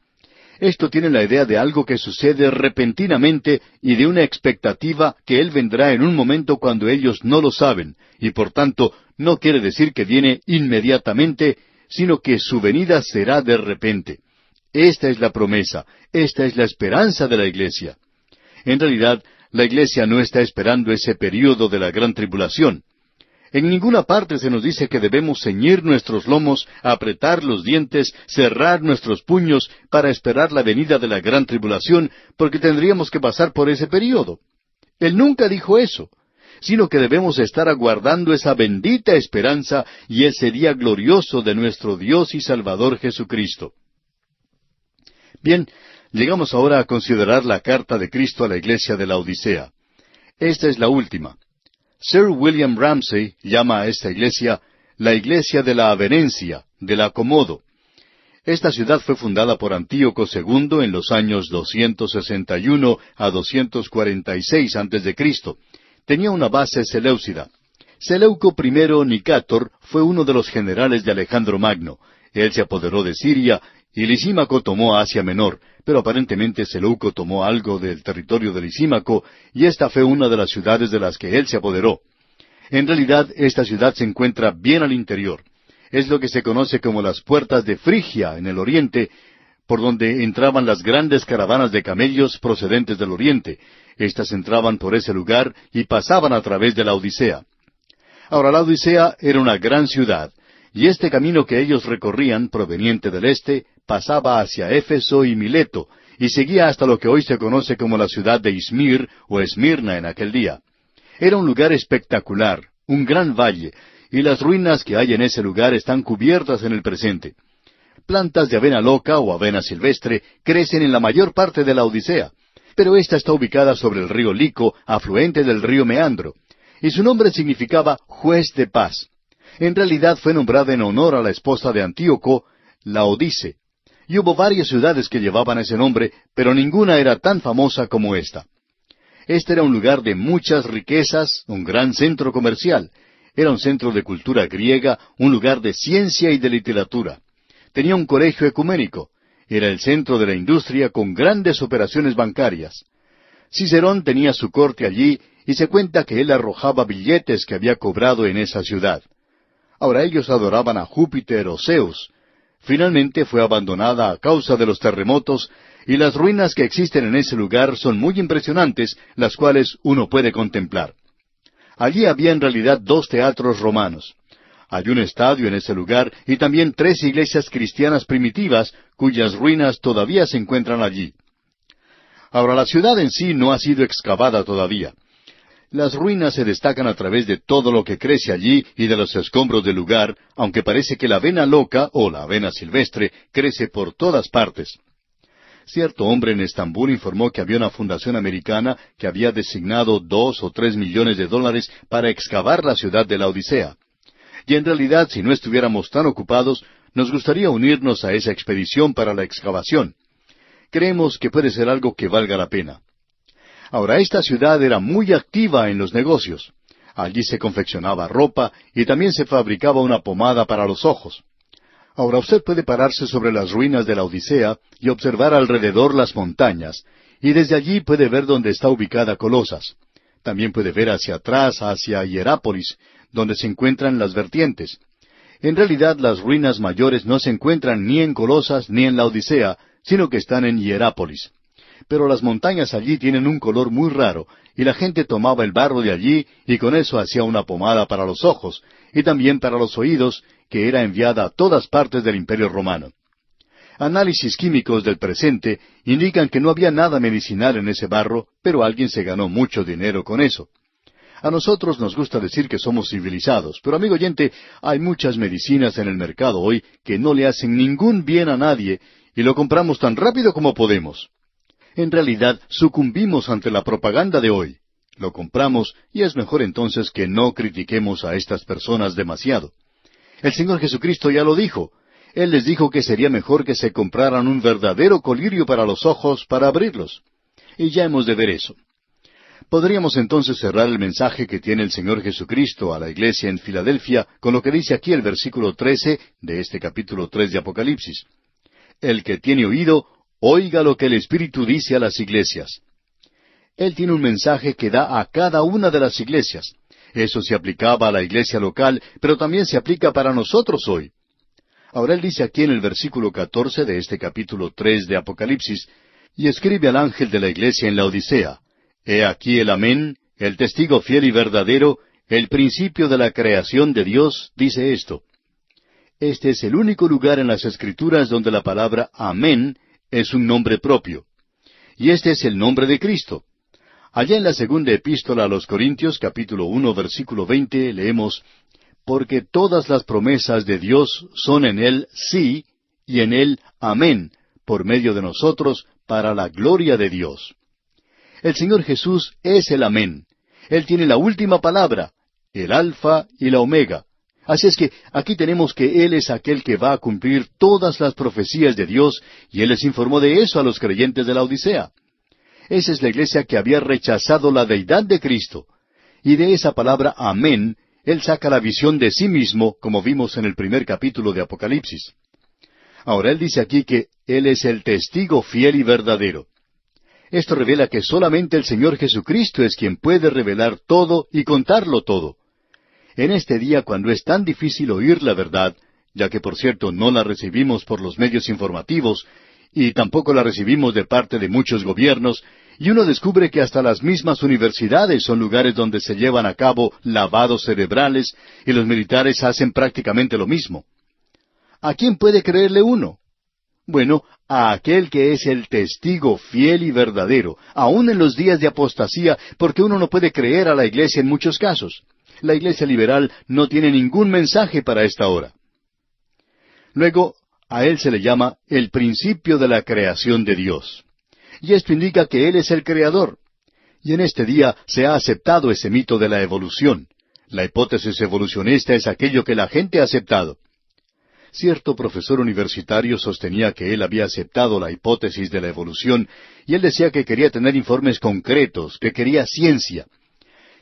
Esto tiene la idea de algo que sucede repentinamente y de una expectativa que Él vendrá en un momento cuando ellos no lo saben, y por tanto no quiere decir que viene inmediatamente, sino que su venida será de repente. Esta es la promesa, esta es la esperanza de la iglesia. En realidad, la iglesia no está esperando ese período de la gran tribulación. En ninguna parte se nos dice que debemos ceñir nuestros lomos, apretar los dientes, cerrar nuestros puños para esperar la venida de la gran tribulación, porque tendríamos que pasar por ese período. Él nunca dijo eso, sino que debemos estar aguardando esa bendita esperanza y ese día glorioso de nuestro Dios y Salvador Jesucristo. Bien, llegamos ahora a considerar la carta de Cristo a la iglesia de la Odisea. Esta es la última. Sir William Ramsay llama a esta iglesia la iglesia de la avenencia, del acomodo. Esta ciudad fue fundada por Antíoco II en los años 261 a 246 a.C. Tenía una base seleucida. Seleuco I Nicátor fue uno de los generales de Alejandro Magno. Él se apoderó de Siria y Lisímaco tomó Asia Menor, pero aparentemente Seleuco tomó algo del territorio de Lisímaco, y esta fue una de las ciudades de las que él se apoderó. En realidad, esta ciudad se encuentra bien al interior. Es lo que se conoce como las puertas de Frigia, en el oriente, por donde entraban las grandes caravanas de camellos procedentes del oriente. Estas entraban por ese lugar y pasaban a través de la Odisea. Ahora, la Odisea era una gran ciudad, y este camino que ellos recorrían, proveniente del este, pasaba hacia Éfeso y Mileto, y seguía hasta lo que hoy se conoce como la ciudad de Izmir o Esmirna en aquel día. Era un lugar espectacular, un gran valle, y las ruinas que hay en ese lugar están cubiertas en el presente. Plantas de avena loca o avena silvestre crecen en la mayor parte de la Odisea, pero esta está ubicada sobre el río Lico, afluente del río Meandro, y su nombre significaba juez de paz. En realidad fue nombrada en honor a la esposa de Antíoco, Laodice, y hubo varias ciudades que llevaban ese nombre, pero ninguna era tan famosa como esta. Este era un lugar de muchas riquezas, un gran centro comercial. Era un centro de cultura griega, un lugar de ciencia y de literatura. Tenía un colegio ecuménico. Era el centro de la industria con grandes operaciones bancarias. Cicerón tenía su corte allí y se cuenta que él arrojaba billetes que había cobrado en esa ciudad. Ahora ellos adoraban a Júpiter o Zeus. Finalmente fue abandonada a causa de los terremotos, y las ruinas que existen en ese lugar son muy impresionantes, las cuales uno puede contemplar. Allí había en realidad 2 teatros romanos. Hay un estadio en ese lugar y también 3 iglesias cristianas primitivas, cuyas ruinas todavía se encuentran allí. Ahora, la ciudad en sí no ha sido excavada todavía. Las ruinas se destacan a través de todo lo que crece allí y de los escombros del lugar, aunque parece que la avena loca o la avena silvestre crece por todas partes. Cierto hombre en Estambul informó que había una fundación americana que había designado 2 o 3 millones de dólares para excavar la ciudad de la Odisea. Y en realidad, si no estuviéramos tan ocupados, nos gustaría unirnos a esa expedición para la excavación. Creemos que puede ser algo que valga la pena. Ahora, esta ciudad era muy activa en los negocios. Allí se confeccionaba ropa y también se fabricaba una pomada para los ojos. Ahora usted puede pararse sobre las ruinas de la Odisea y observar alrededor las montañas, y desde allí puede ver dónde está ubicada Colosas. También puede ver hacia atrás, hacia Hierápolis, donde se encuentran las vertientes. En realidad las ruinas mayores no se encuentran ni en Colosas ni en la Odisea, sino que están en Hierápolis. Pero las montañas allí tienen un color muy raro, y la gente tomaba el barro de allí y con eso hacía una pomada para los ojos, y también para los oídos, que era enviada a todas partes del Imperio Romano. Análisis químicos del presente indican que no había nada medicinal en ese barro, pero alguien se ganó mucho dinero con eso. A nosotros nos gusta decir que somos civilizados, pero amigo oyente, hay muchas medicinas en el mercado hoy que no le hacen ningún bien a nadie, y lo compramos tan rápido como podemos. En realidad, sucumbimos ante la propaganda de hoy. Lo compramos y es mejor entonces que no critiquemos a estas personas demasiado. El Señor Jesucristo ya lo dijo. Él les dijo que sería mejor que se compraran un verdadero colirio para los ojos para abrirlos. Y ya hemos de ver eso. Podríamos entonces cerrar el mensaje que tiene el Señor Jesucristo a la iglesia en Filadelfia con lo que dice aquí el versículo 13 de este capítulo 3 de Apocalipsis. El que tiene oído, oiga lo que el Espíritu dice a las iglesias. Él tiene un mensaje que da a cada una de las iglesias. Eso se aplicaba a la iglesia local, pero también se aplica para nosotros hoy. Ahora él dice aquí en el versículo 14 de este capítulo 3 de Apocalipsis, y escribe al ángel de la iglesia en la Odisea, He aquí el Amén, el testigo fiel y verdadero, el principio de la creación de Dios, dice esto. Este es el único lugar en las Escrituras donde la palabra Amén es un nombre propio. Y este es el nombre de Cristo. Allá en la segunda epístola a los Corintios, capítulo 1, versículo 20, leemos, Porque todas las promesas de Dios son en Él sí, y en Él amén, por medio de nosotros, para la gloria de Dios. El Señor Jesús es el amén. Él tiene la última palabra, el alfa y la omega. Así es que aquí tenemos que Él es aquel que va a cumplir todas las profecías de Dios, y Él les informó de eso a los creyentes de la Odisea. Esa es la iglesia que había rechazado la deidad de Cristo. Y de esa palabra amén, Él saca la visión de sí mismo, como vimos en el primer capítulo de Apocalipsis. Ahora Él dice aquí que Él es el testigo fiel y verdadero. Esto revela que solamente el Señor Jesucristo es quien puede revelar todo y contarlo todo. En este día, cuando es tan difícil oír la verdad, ya que por cierto no la recibimos por los medios informativos, y tampoco la recibimos de parte de muchos gobiernos, Y uno descubre que hasta las mismas universidades son lugares donde se llevan a cabo lavados cerebrales y los militares hacen prácticamente lo mismo. ¿A quién puede creerle uno? Bueno, a aquel que es el testigo fiel y verdadero, aun en los días de apostasía, porque uno no puede creer a la iglesia en muchos casos. La iglesia liberal no tiene ningún mensaje para esta hora. Luego, a él se le llama el principio de la creación de Dios. Y esto indica que Él es el Creador. Y en este día se ha aceptado ese mito de la evolución. La hipótesis evolucionista es aquello que la gente ha aceptado. Cierto profesor universitario sostenía que él había aceptado la hipótesis de la evolución, y él decía que quería tener informes concretos, que quería ciencia.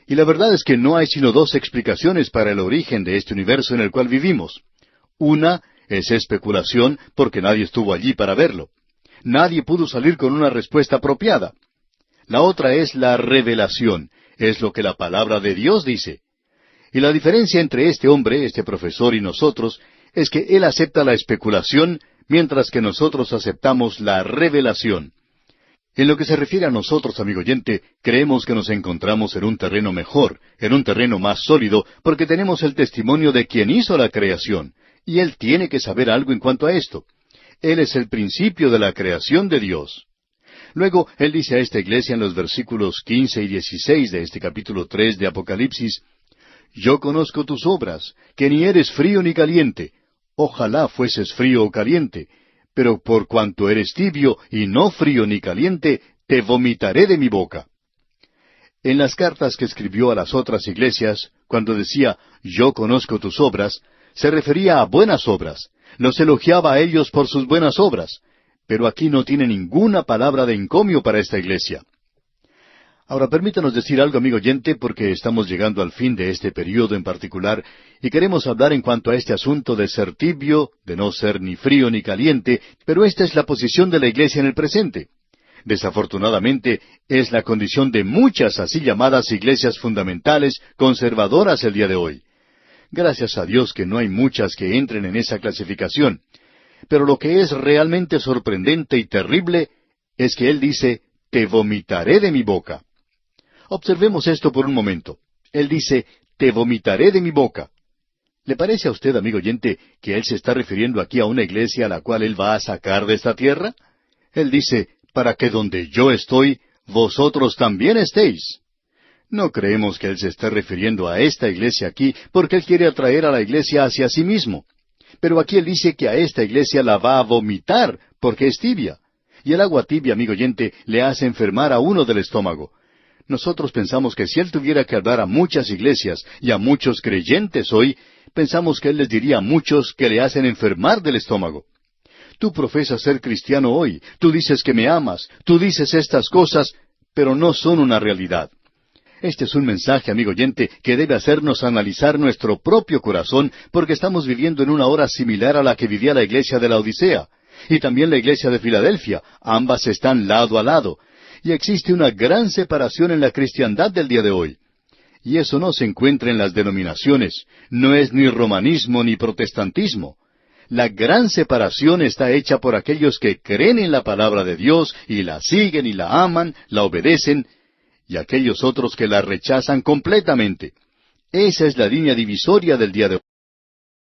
Y la verdad es que no hay sino dos explicaciones para el origen de este universo en el cual vivimos. Una es especulación, porque nadie estuvo allí para verlo. Nadie pudo salir con una respuesta apropiada. La otra es la revelación, es lo que la palabra de Dios dice. Y la diferencia entre este hombre, este profesor y nosotros, es que él acepta la especulación, mientras que nosotros aceptamos la revelación. En lo que se refiere a nosotros, amigo oyente, creemos que nos encontramos en un terreno mejor, en un terreno más sólido, porque tenemos el testimonio de quien hizo la creación, y Él tiene que saber algo en cuanto a esto. Él es el principio de la creación de Dios. Luego, Él dice a esta iglesia en los versículos 15 y 16 de este capítulo 3 de Apocalipsis, «Yo conozco tus obras, que ni eres frío ni caliente. Ojalá fueses frío o caliente, pero por cuanto eres tibio y no frío ni caliente, te vomitaré de mi boca». En las cartas que escribió a las otras iglesias, cuando decía, «Yo conozco tus obras», se refería a buenas obras. Los elogiaba a ellos por sus buenas obras. Pero aquí no tiene ninguna palabra de encomio para esta iglesia. Ahora permítanos decir algo, amigo oyente, porque estamos llegando al fin de este período en particular, y queremos hablar en cuanto a este asunto de ser tibio, de no ser ni frío ni caliente, pero esta es la posición de la iglesia en el presente. Desafortunadamente, es la condición de muchas así llamadas iglesias fundamentales, conservadoras el día de hoy. Gracias a Dios que no hay muchas que entren en esa clasificación. Pero lo que es realmente sorprendente y terrible es que Él dice, «Te vomitaré de mi boca». Observemos esto por un momento. Él dice, «Te vomitaré de mi boca». ¿Le parece a usted, amigo oyente, que Él se está refiriendo aquí a una iglesia a la cual Él va a sacar de esta tierra? Él dice, «Para que donde yo estoy, vosotros también estéis». No creemos que Él se esté refiriendo a esta iglesia aquí, porque Él quiere atraer a la iglesia hacia sí mismo. Pero aquí Él dice que a esta iglesia la va a vomitar, porque es tibia. Y el agua tibia, amigo oyente, le hace enfermar a uno del estómago. Nosotros pensamos que si Él tuviera que hablar a muchas iglesias y a muchos creyentes hoy, pensamos que Él les diría a muchos que le hacen enfermar del estómago. Tú profesas ser cristiano hoy, tú dices que me amas, tú dices estas cosas, pero no son una realidad. Este es un mensaje, amigo oyente, que debe hacernos analizar nuestro propio corazón, porque estamos viviendo en una hora similar a la que vivía la iglesia de la Odisea, y también la iglesia de Filadelfia. Ambas están lado a lado, y existe una gran separación en la cristiandad del día de hoy. Y eso no se encuentra en las denominaciones, no es ni romanismo ni protestantismo. La gran separación está hecha por aquellos que creen en la palabra de Dios, y la siguen y la aman, la obedecen, y aquellos otros que la rechazan completamente. Esa es la línea divisoria del día de hoy.